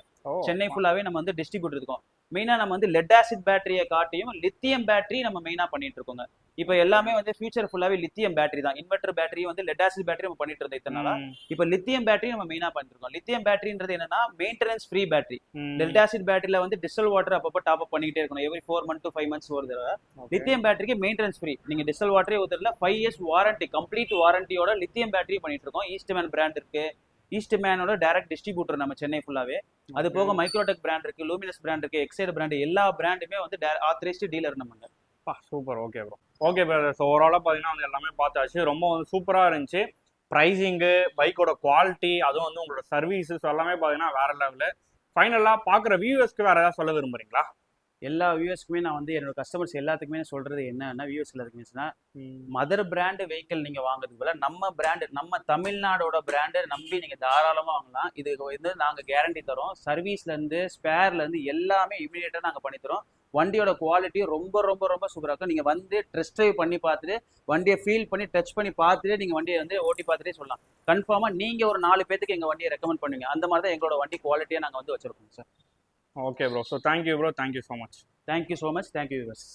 சென்னை ஃபுல்லாவே நம்ம வந்து டிஸ்ட்ரிபியூட்டர் இருக்கோம். மெயினா நம்ம வந்து லெட் ஆசிட் பேட்டரியை காட்டியும் லித்தியம் பேட்டரி நம்ம மெயினா பண்ணிட்டு இருக்கோங்க. இப்போ எல்லாமே வந்து ஃபியூச்சர் ஃபுல்லாவே லித்தியம் பேட்டரி தான். இன்வெர்டர் பேட்டரி வந்து லெட் ஆசிட் பேட்டரி நம்ம பண்ணிட்டு இருந்தோம் இத்தனை நாளா. இப்போ லித்தியம் பேட்டரி நம்ம மெயினா பண்ணிட்டு இருக்கோம். லித்தியம் பேட்டரின்றது என்னன்னா maintenance free battery. Lead acid பேட்டரியில வந்து டிசல் வாட்டர் அப்பப்போ டாப் அப் பண்ணிட்டே இருக்கணும், எவ்ரி 4 months to 5 months ஒரு தடவை. லித்தியம் பேட்டரிக்கு மெயின்டெனன்ஸ் ஃப்ரீ, நீங்க டிசல் வாட்டரே ஊத்துறதுல 5 years வாரண்டி, கம்ப்ளீட் வாரண்டியோட லித்தியம் பேட்டரி பண்ணிட்டு இருக்கோம். ஈஸ்ட்மேன் பிராண்ட் இருக்கு, ஈஸ்ட்மேனோட டைரக்ட் டிஸ்ட்ரிபியூட்டர் நம்ம சென்னை ஃபுல்லாவே. அது போக மைக்ரோடெக் பிராண்ட் இருக்கு, லூமினஸ் பிராண்ட் இருக்கு, எக்ஸைடு பிராண்ட், எல்லா பிராண்டுமே வந்து ஆத்தரைஸ்டு டீலர் நம்ம. Super. Okay bro. Okay brother. So ஓவராலாக பார்த்தீங்கன்னா வந்து எல்லாமே பார்த்தாச்சு. ரொம்ப வந்து சூப்பராக இருந்துச்சு. ப்ரைஸிங்கு, பைக்கோட குவாலிட்டி, அதுவும் வந்து உங்களோட சர்வீஸஸ் எல்லாமே பார்த்தீங்கன்னா வேற லெவலு. ஃபைனலாக பார்க்குற வியூவர்ஸ்க்கு வேற ஏதாவது சொல்ல விரும்புறீங்களா? எல்லா வியூவர்ஸ்க்குமே நான் வந்து என்னோட கஸ்டமர்ஸ் எல்லாத்துக்குமே சொல்றது என்னன்னா, வியூவர்ஸ் எல்லாத்துக்குமே மதர் பிராண்ட் வெஹிக்கிள் நீங்க வாங்குறதுக்கு பதிலா நம்ம பிராண்ட், நம்ம தமிழ்நாடோட பிராண்டை நம்பி நீங்க தாராளமா வாங்கலாம். இது வந்து நாங்க கேரண்டி தரோம். சர்வீஸ்ல இருந்து ஸ்பேர்ல இருந்து எல்லாமே இமீடியட்டா நாங்க பண்ணி தரோம். வண்டியோட குவாலிட்டி ரொம்ப ரொம்ப ரொம்ப சூப்பராக இருக்கும். நீங்கள் வந்து டெஸ்ட் ட்ரைவ் பண்ணி பார்த்துட்டு வண்டியை ஃபீல் பண்ணி டச் பண்ணி பார்த்துட்டு நீங்கள் வண்டியை வந்து ஓட்டி பார்த்துட்டே சொல்லலாம். கன்ஃபார்மாக நீங்கள் ஒரு 4 பேத்துக்கு எங்கள் வண்டியை ரெக்கமெண்ட் பண்ணுவீங்க. அந்த மாதிரி தான் எங்களோட வண்டி குவாலிட்டியாக நாங்கள் வந்து வச்சிருக்கோம் sir. Okay bro. So thank you bro, thank you so much. Thank you so much, thank you viewers.